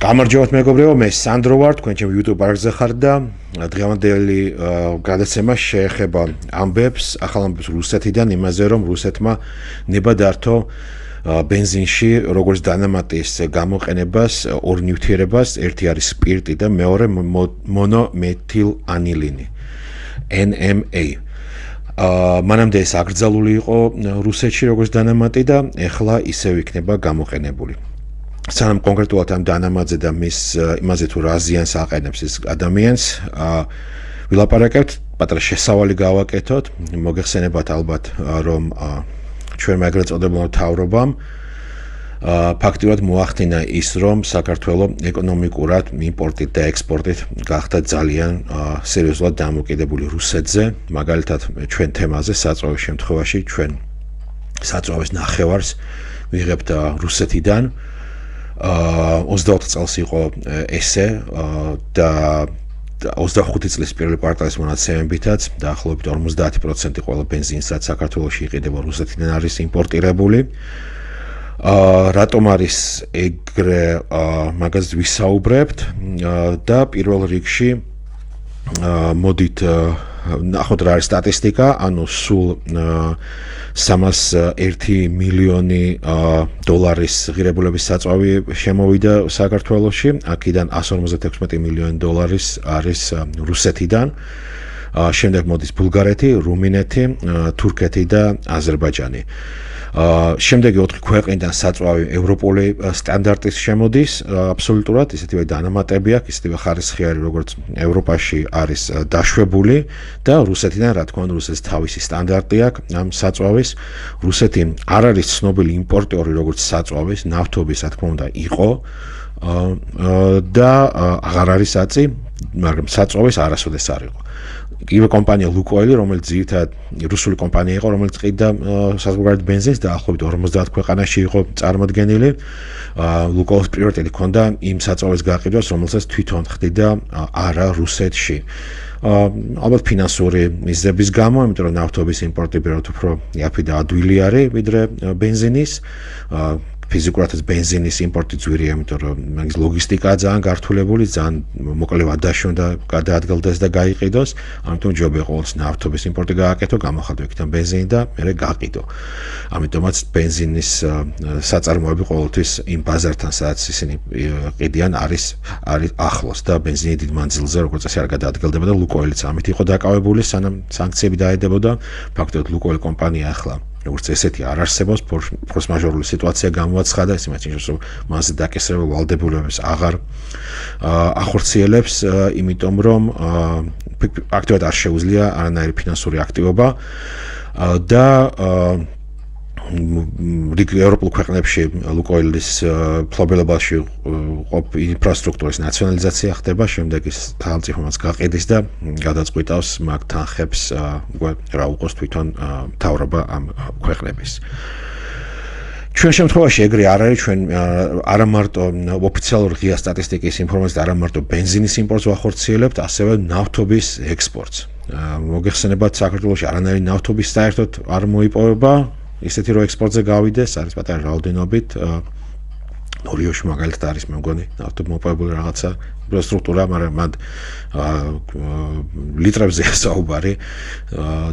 გამარჯობათ მეგობრებო, მე სანდრო ვარ, თქვენ ჩემ YouTube არხზე ხართ და დღევანდელი გადაცემა შეეხება ამბებს, ახალ ამბებს რუსეთიდან, იმაზე რომ რუსეთმა ნება დართო ბენზინში როგორც დანამატის გამოყენებას ორ ნივთიერებას, ერთი არის სპირტი და მეორე მონომეთილანილინი, NMA. მანამდე ეს აკრძალული იყო რუსეთში როგორც დანამატი და ეხლა ისევ იქნება გამოყენებული. სანამ კონკრეტულად ამ დანამატზე და იმაზე თუ რა ზიანს აყენებს ეს ადამიანს, ვილაპარაკებთ, პატარა შესავალი გავაკეთოთ, მოგეხსენებათ ალბათ, რომ ჩვენმა ეგრეთ წოდებულმა მთავრობამ ფაქტიურად მოახდინა ის, რომ საქართველო ეკონომიკურად იმპორტით და ექსპორტით გახდა ძალიან სერიოზულად დამოკიდებული რუსეთზე, მაგალითად ჩვენ თემაზე საწვავის შემთხვევაში ჩვენ საწვავის ნახევარს ვიღებთ რუსეთიდან 24 წელს იყო ესე და 25 წლის პირველი კვარტალის მონაცემებითაც დაახლოებით 50% ყველა ბენზინის რაც საქართველოში იყიდება რუსეთიდან არის იმპორტირებული. რატომ არის ეგრე მაგას ვისაუბრებთ და პირველ რიგში მოდით ნახოთ რა არის სტატისტიკა, ანუ სულ 301 მილიონი დოლარის ღირებულების საწვავი შემოვიდა საქართველოში, აქედან 156 მილიონი დოლარის არის რუსეთიდან, შემდეგ მოდის ბულგარეთი, რუმინეთი, თურქეთი და აზერბაიჯანი. შემდეგი 4 ქვეყნიდან საწვავი ევროპული სტანდარტის შემოდის, აბსოლუტურად ისეთივე დანამატები აქვს, ისეთივე ხარისხიანი, როგორც ევროპაში არის დაშვებული და რუსეთიდან, რა თქმა უნდა, რუსეთის თავისი სტანდარტი აქვს ამ საწვავის. რუსეთი არ არის ცნობილი იმპორტიორი როგორც საწვავის, ნავთობის, რა თქმა უნდა, იყო და აღარ არის აწი, მაგრამ საწვავის არასოდეს არ იყო. იგივე კომპანია ლუკოილი, რომელიც ძირითადად რუსული კომპანია იყო, რომელიც ყიდდა საზღვარგარეთ ბენზინს და ახლობით 50 ქვეყანაში იყო წარმოდგენილი. ლუკოილის პრიორიტეტი ჰქონდა იმ საწვავის გაყიდვას, რომელსაც თვითონ ხდიდა არა რუსეთში. ალბათ ფინანსური მიზნების გამო, იმიტომ რომ ნავთობის იმპორტი ბევრად უფრო იაფი და ადვილი არის, ვიდრე ბენზინის. ფიზიკურადაც ბენზინის იმპორტი ძვირია, იმიტომ რომ მაგის ლოგისტიკაა ძალიან გართულებული, ძალიან მოკლედ დაშვნა გადაადგილდეს და გაიყიდოს, ამიტომ ჯობია ყოველთვის ნავთობის იმპორტი გააკეთო, გამოხატო იქიდან ბენზინი და მერე გაყიდო. ამიტომაც ბენზინის საწარმოები ყოველთვის იმ ბაზართან, სადაც ისინი ყიდიან, არის ახლოს და ბენზინი დიდ მანძილზე როგორც წესი არ გადაადგილდება და ლუკოილიც ამით იყო დაკავებული, სანამ სანქციები დაედებოდა. ფაქტობრივად ლუკოილი კომპანია ახლა როგორც ესეთი არ არსებობს, ფორს-მაჟორული სიტუაცია გამოაცხადა, ის იმაჩნევს, რომ მასზე დაკისრებულ ვალდებულებას აღარ ახორციელებს, იმიტომ რომ ფაქტობრივად არ შეუძლია არანაირი ფინანსური აქტივობა და ევროპულ ქვეყნებში ლუკოილის ფლობელობაში ინფრასტრუქტურის ნაციონალიზაცია ხდება, შემდეგ ის სახელმწიფომაც გაყიდის და გადაწყვიტავს მაგ თანხებს რა უყოს თვითონ მთავრობა ამ ქვეყნების. ჩვენ შემთხვევაში ეგრე არ არის, ჩვენ არა მარტო ოფიციალურ ღია სტატისტიკის ინფორმაციით, არა მარტო ბენზინის იმპორტს ვახორციელებთ, ასევე ნავთობის ექსპორტს. მოგეხსენებათ, საქართველოში არანაირი ნავთობის საერთოდ არ მოიპოვება. ისეთი რომ ექსპორტზე გავიდეს, არის პატარა რაოდენობით. ნორიოში მაგალითად არის მე მგონი ნავთობ მოპოვებული რაღაცა ინფრასტრუქტურა, მაგრამ მან ლიტრებზეა საუბარი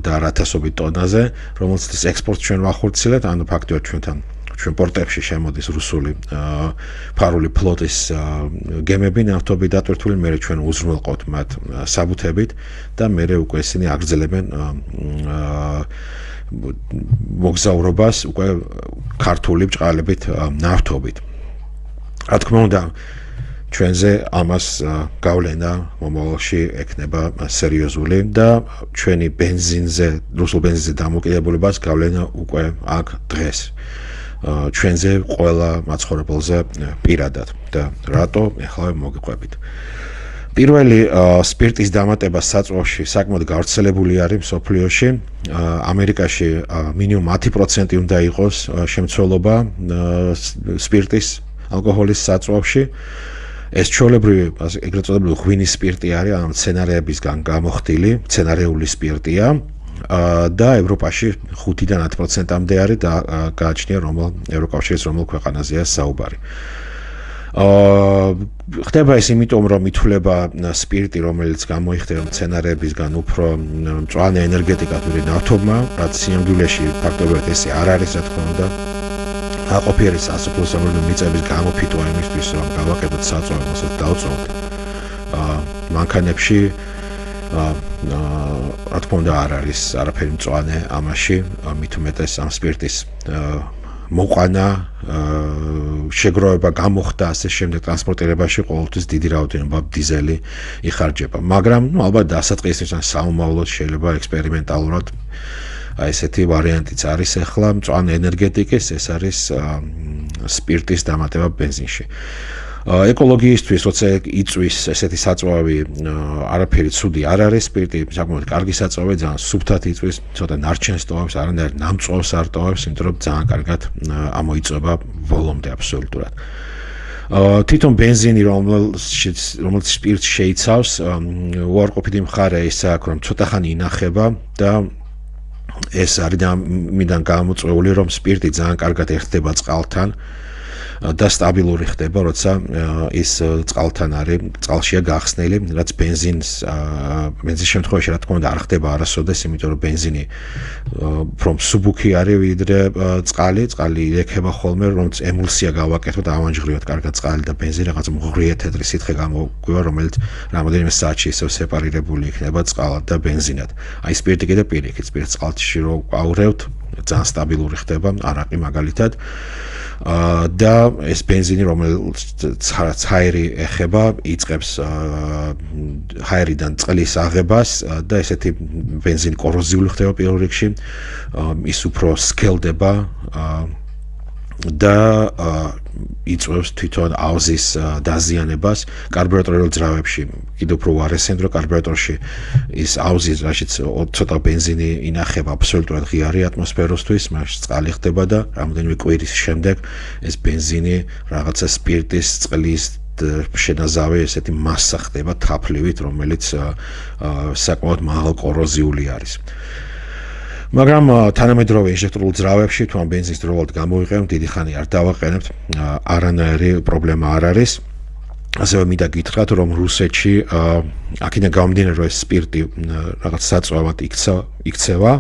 და ათასობით ტონაზე, რომელსაც ექსპორტს ჩვენ ვახორციელებთ, ანუ ფაქტობრივად ჩვენ პორტებში შემოდის რუსული ფარული ფლოტის გემები ნავთობი დატვირთული, მერე ჩვენ უზრუნველყოფთ მათ საბუთებით და მერე უკვე ისინი აგრძელებენ მოგზაურობას უკვე ქართული ბჭყალებით ნავთობით. რა თქმა უნდა, ჩვენზე ამას გავლენა მომავალში ექნება სერიოზული და ჩვენი რუსულ ბენზინზე დამოკიდებულებას გავლენა უკვე აქვს დღეს. ჩვენზე ყველა მაცხოვრებელზე პირადად და რატო ეხლა მოგიყვებით. პირველი სპირტის დამატება საწვავში საკმაოდ გავრცელებული არის მსოფლიოში. ამერიკაში მინიმუმ 10% უნდა იყოს შემცველობა სპირტის ალკოჰოლის საწვავში. ეს ჩვეულებრივი ეგრეთ წოდებული ღვინის სპირტი არის, ანუ მცენარეებისგან გამოხდილი, მცენარეული სპირტია. და ევროპაში 5-დან 10%-მდე არის და გააჩნია რომელ ევროკავშირის რომელ ქვეყანაზეა საუბარი. ხდება ეს იმიტომ, რომ ითვლება სპირტი, რომელიც გამოიხდება მცენარეებისგან უფრო მწვანე ენერგეტიკად ვიდრე ნავთობმა, რაც სინამდვილეში ფაქტობრივად ესე არ არის, რა თქმა უნდა. აყოფიერი სასოფლო-სამეურნეო მიწების გამოფიტვა იმისთვის, რომ გავაკეთოთ საწვავი, რასაც დავწოვოთ. მანქანებში რა თქმა უნდა არ არის არაფერი მწვანე ამაში, მით უმეტეს ამ სპირტის მოყვანა, შეგროვება გამოხდა, ასე შემდეგ ტრანსპორტირებაში ყოველთვის დიდი რაოდენობა დიზელი იხარჯება. მაგრამ, ალბათ დასაწყისის ან საომავლოდ შეიძლება ექსპერიმენტალურად ესეთი ვარიანტიც არის ახლა მწვანე ენერგეტიკის, ეს არის სპირტის დამატება ბენზინში. ეკოლოგიისთვის, როცა იწვის ესეთი საწვავი, არაფერი ცუდი არ არის, სპირტი საკმაოდ კარგი საწვავი, ძალიან სუფთად იწვის, ცოტა ნარჩენს ტოვებს, არანაირ ნამწვავს არ ტოვებს, იმიტომ რომ ძალიან კარგად ამოიწובה ბოლომდე აბსოლუტურად. თვითონ ბენზინი, რომელიც სპირტს შეიცავს, უარყოფითი მხარე ისაა, რომ ცოტა ხანი ინახება და ეს არის მიდან გამოწვეული, რომ სპირტი ძალიან კარგად ერთდება წყალთან და სტაბილური ხდება, როცა ის წყალთან არის, წყალშია გახსნილი, რაც ბენზინის შემთხვევაში რა თქმა უნდა არ ხდება არასოდეს, იმიტომ რომ ბენზინი უფრო მსუბუქი არის ვიდრე წყალი ილექება ხოლმე, რომელიც ემულსია გავაკეთოთ, ავანჯღრივად კარგად წყალი და ბენზინი რაღაც მღრიე თეთრი სითხე გამოგვივა, რომელიც რამოდენიმე საათში ისევ სეპარირებული იქნება წყალად და ბენზინად. აი სპირტი კიდე პირიქით, სპირტს წყალში რო აურევთ, ძალიან სტაბილური ხდება, არაყი მაგალითად. და ეს ბენზინი, რომელიც ჰაერი ეხება, იწყებს ჰაერიდან წყლის აღებას და ესეთი ბენზინი კოროზიული ხდება პირველ რიგში, ის უფრო სქელდება და იწვევს თვითონ ავზის დაზიანებას კარბურატორულ ძრავებში. კიდევ უფრო უარესენ, რომ კარბურატორში ის ავზი, რაშიც ცოტა ბენზინი ინახება, აბსოლუტურად ღიარი ატმოსფეროსთვის, მაშინ წყალი ხდება და რამოდენიმე კვირის შემდეგ ეს ბენზინი რაღაცა სპირტის, წყლის შენაზავე ესეთი მასა ხდება თაფლივით, რომელიც საკმაოდ მაღალ კოროზიული არის. მაგრამ თანამედროვე ინჟექტორულ ძრავებში თუ ამ ბენზინს დროულად გამოვიყენებთ, დიდი ხანი არ დავაყენებთ, არანაირი პრობლემა არ არის. ასევე მინდა გითხრათ, რომ რუსეთში აქედან გამომდინარე, რომ ეს სპირტი რაღაც საწვავად იქცევა,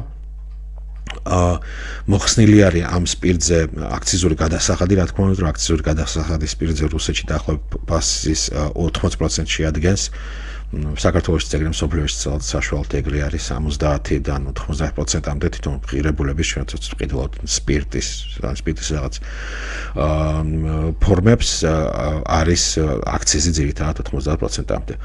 მოხსნილი არის ამ სპირტზე აქციზური გადასახადი, რა თქმა უნდა, რომ აქციზური გადასახადი სპირტზე რუსეთში დაახლოებით 80% შეადგენს. საქართველოს წეგრე მსოფლიოში საშუალოდ ეგრე არის 70-დან 90%-მდე თვითონ ღირებულების შემოწმებით ყიდულად სპირტის რაღაც ფორმებს არის აქციზი ძირითადად 90%-მდე.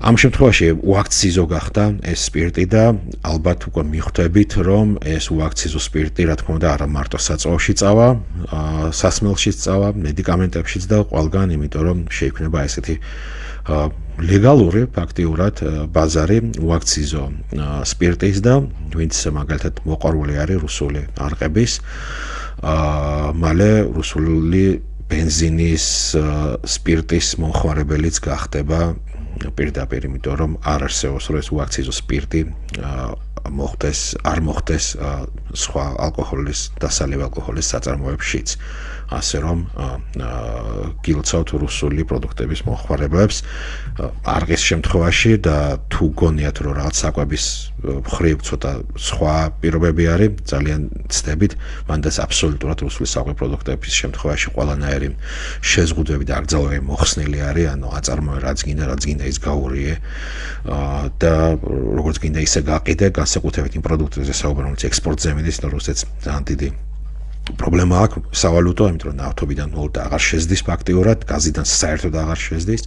ამ შემთხვევაში უაქციზო გახდა ეს სპირტი და ალბათ უკვე მიხვდებით, რომ ეს უაქციზო სპირტი, რა თქმა უნდა, არა მარტო საწვავში წავა, სასმელშიც წავა, მედიკამენტებშიც და ყველგან, იმიტომ რომ შეიქმნება ესეთი ლეგალური ფაქტიურად ბაზარი უაქციზო სპირტის და ვინც მაგალითად მოყვარული არის რუსული არყების, მალე რუსული ბენზინის სპირტის მომხმარებელიც გახდება პირდაპირ, იმიტომ რომ არ არსებობს, რომ ეს უაქციზო სპირტი არ მოხდეს სხვა ალკოჰოლის, დასალევი ალკოჰოლის საწარმოებშიც. ასე რომ გილოცავთ რუსული პროდუქტების მომხმარებლებს არყის შემთხვევაში და თუ გონიათ, რომ რაღაც საკვების მხრივ ცოტა სხვა პირობები არის, ძალიან ცდებით, მანდაც აბსოლუტურად რუსული საკვები პროდუქტების შემთხვევაში ყველანაირი შეზღუდვები და აკრძალვები მოხსნილი არის, ანუ აწარმოე რაც გინდა ის გაურიე და როგორც გინდა ისე გაყიდე, განსაკუთრებით იმ პროდუქტებზე საუბარი, რომელიც ექსპორტზე მიდის, რუსეთს ძალიან დიდი პრობლემა აქვს სავალუტო, იმიტომ რომ ნავთობიდან ნულ და აღარ შეზდის ფაქტიურად, გაზიდან საერთოდ აღარ შეზდის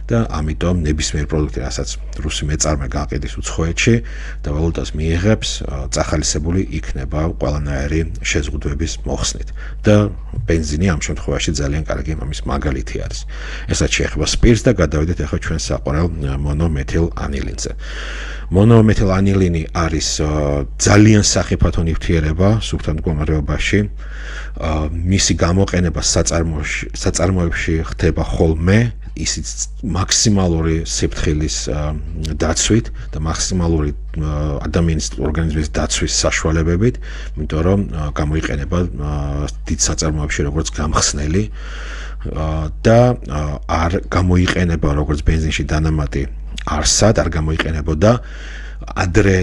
და ამიტომ ნებისმიერ პროდუქტი, რასაც რუსი მეწარმე გაყიდის უცხოეთში და ვალუტას მიიღებს, წახალისებული იქნება ყველანაირი შეზღუდვების მოხსნით. და ბენზინი ამ შემთხვევაში ძალიან კარგი ამის მაგალითი არის. ესაც შეეხება სპირტს და გადავიდეთ ახლა ჩვენ საყვარელ მონომეთილ ანილინზე. მონომეთილ ანილინი არის ძალიან სახიფათო ნივთიერება სუფთა მდგომარეობაში. მისი გამოყენება საწარმოებში ხდება ხოლმე, ისიც მაქსიმალური სიფრთხილის დაცვით და მაქსიმალური ადამიანის ორგანიზმის დაცვის საშუალებებით, იმიტომ რომ გამოიყენება დიდ საწარმოებში როგორც გამხსნელი და არ გამოიყენება როგორც ბენზინში დანამატი არსად არ გამოიყენებოდა ადრე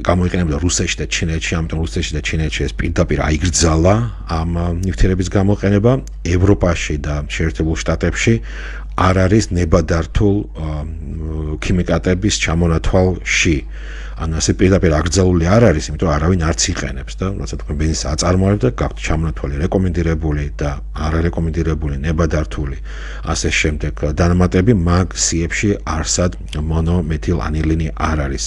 გამოიყენებოდა რუსეთში და ჩინეთში, ამიტომ რუსეთში და ჩინეთში ეს პირდაპირ აიგრძალა ამ ნივთიერების გამოყენება. ევროპაში და შეერთებულ შტატებში არ არის ნებადართულ ქიმიკატების ჩამონათვალში. ანუ ასე პირდაპირ აკრძალული არ არის, იმიტომ რომ არავინ არც იყენებს და როცა თქვენ ბენზინს აწარმოებთ და გაქვთ ჩამონათვალი რეკომენდირებული და არარეკომენდირებული ნებადართული ასე შემდეგ დანამატები მაგ სიებში არსად მონომეთილანილინი არ არის.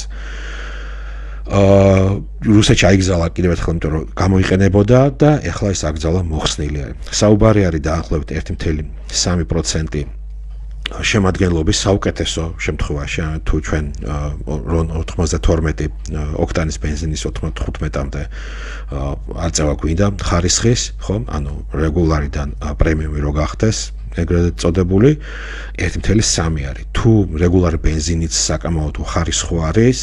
რუსეთში აიგზალა კიდევ ერთხელ, იმიტომ რომ გამოიყენებოდა და ეხლა ეს აკრძალა მოხსნილი არის. საუბარი არის დაახლოებით 1.3% შემადგენლობის საუკეთესო შემთხვევაში თუ ჩვენ 92 ოქტანის ბენზინის 95-მდე აწევა გვინდა ხარისხის, ხო? ანუ რეგულარიდან პრემიუმი რო გახდეს, ეგრეთ წოდებული 1.3 არის. თუ რეგულარი ბენზინიც საკამაოდ ხარისხო არის,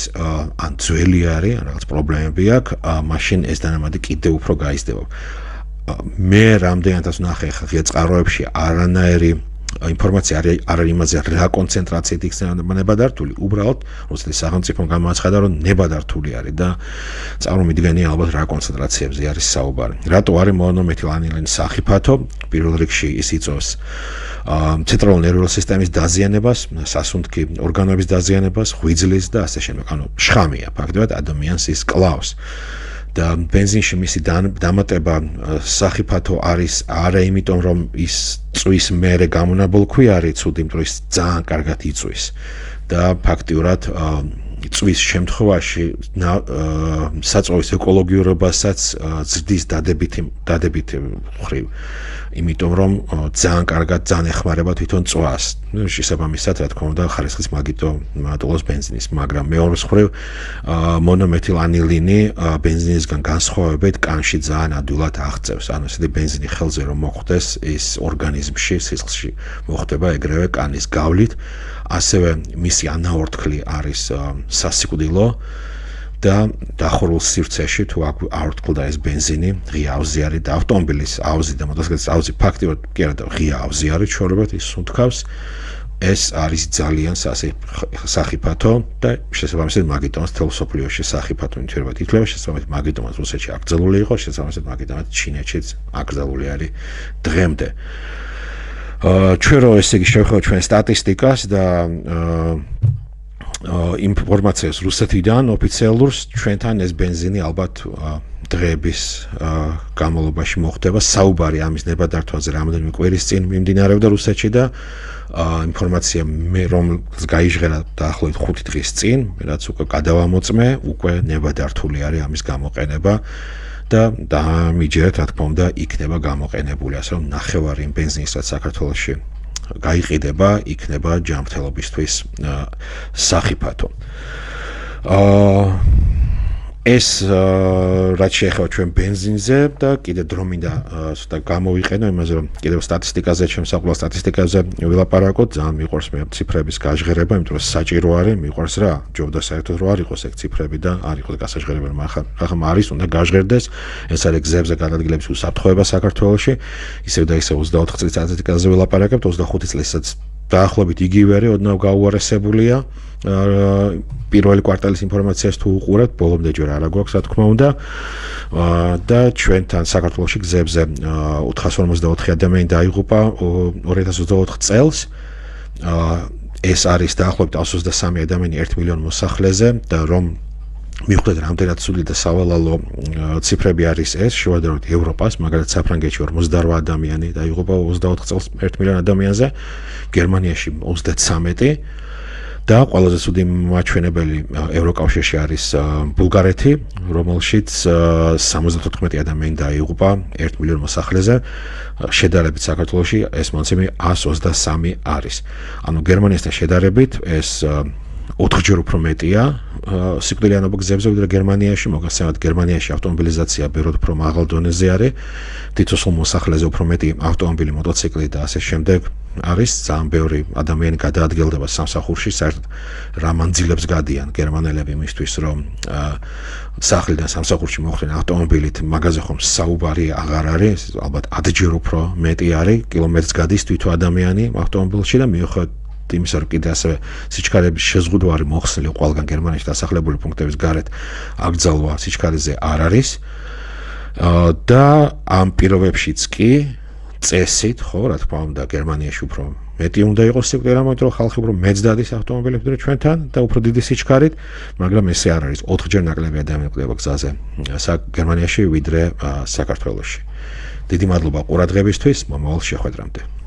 ან ძველი არის, ან რაღაც პრობლემები აქვს, მაშინ ეს დანამატი კიდევ უფრო გაიზრდება. მე რამდენადაც ვნახე ღია წყაროებში არანაირი ინფორმაცია არ არის იმაზე რა კონცენტრაციით იქნება ნებადართული, უბრალოდ რუსეთის სახელმწიფომ გამოაცხადა, რომ ნებადართული არის და წარმომიდგენია ალბათ რა კონცენტრაციებზე არის საუბარი. რატო არის მონომეთილანილინის სახიფათო? პირველ რიგში ის იწვევს ცენტრალური ნერვული სისტემის დაზიანებას, სასუნთქი ორგანოების დაზიანებას, ღვიძლის და ასე შემდეგ. ანუ შხამია ფაქტობრივად ადამიანს ის კლავს. და ბენზინში მისი დამატება სახიფათო არის არა იმიტომ რომ ის წვის მერე გამონაბოლქვი არის ცუდი, იმიტომ რომ ის ძალიან კარგად იწვის და ფაქტიურად წვის შემთხვევაში საწვავის ეკოლოგიურობასაც ზრდის დადებითი მხრივ, იმიტომ რომ ძალიან კარგად ძალიან ეხმარება თვითონ წვას. შესაბამისად, რა თქმა უნდა, ხარისხის მაგიტო მატულობს ბენზინის, მაგრამ მეორე მხრივ მონომეთილანილინი ბენზინისგან განსხვავებით კანში ძალიან ადვილად აღწევს. ანუ ესეთი ბენზინი ხელზე რომ მოხვდეს, ის ორგანიზმში, სისხლში მოხდება ეგრევე კანის გავლით. ასევე მისი ანაორთქლი არის სასიკვდილო და დახურულ სივრცეში თუ აორთქლდა ეს ბენზინი, ღია ავზი არის და ავტომობილის ავზი და მოტოციკლის ავზი ფაქტიურად კი არა და ღია ავზი არის, ჩვეულებრივ ის სუნთქავს. ეს არის ძალიან სახიფათო და შესაბამისად მაგიტომაც თელ სოფლიოში სახიფათო ნივთიერებად ითვლება, შესაბამისად მაგიტომაც რუსეთში აკრძალული იყო, შესაბამისად მაგიტომაც ჩინეთშიც აკრძალული არის დღემდე. ჩვენ რო ესე იგი შევხედოთ ჩვენ სტატისტიკას და ინფორმაციას რუსეთიდან ოფიციალურს, ჩვენთან ეს ბენზინი ალბათ დღეების განმავლობაში მოხდება. საუბარი ამის ნებადართვაზე რამდენიმე კვირის წინ მიმდინარეობდა რუსეთში და ინფორმაცია მე რომ გაიჟღერა დაახლოებით 5 დღის წინ, რაც უკვე გადავამოწმე, უკვე ნებადართული არის ამის გამოყენება. და დამიჯერეთ, რა თქმა უნდა, იქნება გამოყენებული, ასე რომ ნახევარი ბენზინის, რაც საქართველოში გაიყიდება, იქნება ჯანმრთელობისთვის სახიფათო. ეს რაც შეეხება ჩვენ ბენზინზე და კიდევ დრო მინდა ცოტა გამოვიყენო იმაზე, რომ კიდევ სტატისტიკაზე, ჩემს საყოველთაო სტატისტიკაზე ვილაპარაკოთ, ძალიან მიყვარს მე ციფრების გაჟღერება, იმიტომ რომ საჭირო არის, მიყვარს რა, ჯობდა საერთოდ რო არ იყოს ეგ ციფრები და არ იყოს გასაჟღერებელი, მაგრამ არის, უნდა გაჟღერდეს, ეს არის გზებზე გადადგილების უსაფრთხოება საქართველოში, ისევ და ისევ 24 წლის სტატისტიკაზე ვილაპარაკებთ, 25 წლისაც დაახლოებით იგივე არის, ოდნავ გაუარესებულია. პირველი კვარტალის ინფორმაციას თუ უყურებთ, ბოლომდე ჯერ არა გვაქვს, რა თქმა უნდა. და ჩვენთან საქართველოში გზებზე 454 ადამიანი დაიღუპა 2024 წელს. ეს არის დაახლოებით 123 ადამიანი 1 მილიონ მოსახლეზე და რომ მივხვდეთ რამდენად სული და სავალალო ციფრები არის ეს, შევადაროთ ევროპას, მაგალითად საფრანგეთში 48 ადამიანი დაიღუპა 24 წელს 1 მილიონ ადამიანზე, გერმანიაში 33 და ყველაზე ცუდი მაჩვენებელი ევროკავშირში არის ბულგარეთი, რომელშიც 74 ადამიანი დაიღუპა 1 მილიონ მოსახლეზე, შედარებით საქართველოში ეს მონაცემი 123 არის. ანუ გერმანიასთან შედარებით ეს 4-ჯერ უფრო მეტია სიკვდილიანობა გზებზე ვიდრე გერმანიაში, მოგახსენებათ გერმანიაში ავტომობილიზაცია ბევრად უფრო მაღალ დონეზე არის, თითოეულ მოსახლეზე უფრო მეტი ავტომობილი, მოტოციკლი და ასე შემდეგ არის, ძალიან ბევრი ადამიანი გადაადგილდება სამსახურში, საერთოდ რა მანძილებს გადიან გერმანელები იმისთვის, რომ სახლიდან სამსახურში მოხვდნენ ავტომობილით, მაგაზე ხომ საუბარი აღარ არის, ალბათ 10-ჯერ უფრო მეტი არის, კილომეტრს გადის თვითონ ადამიანი ავტომობილში და მიუხედავად იმისა, რომ კიდე ასევე სიჩქარეების შეზღუდვა არის მოხსნილი ყველგან გერმანიაში დასახლებული პუნქტების გარეთ, აკრძალვა სიჩქარეზე არ არის და ამ პირობებშიც კი წესით, ხო, რა თქმა უნდა, გერმანიაში უფრო მეტი უნდა იყოს სიკვდილი, ამიტომ ხალხი უფრო მეც დადის ავტომობილებს ვიდრე ჩვენთან და უფრო დიდი სიჩქარით, მაგრამ ესე არ არის. 4-ჯერ ნაკლები ადამიანი კვდება გზაზე გერმანიაში ვიდრე საქართველოში. დიდი მადლობა ყურადღებისთვის, მომავალ შეხვედრამდე.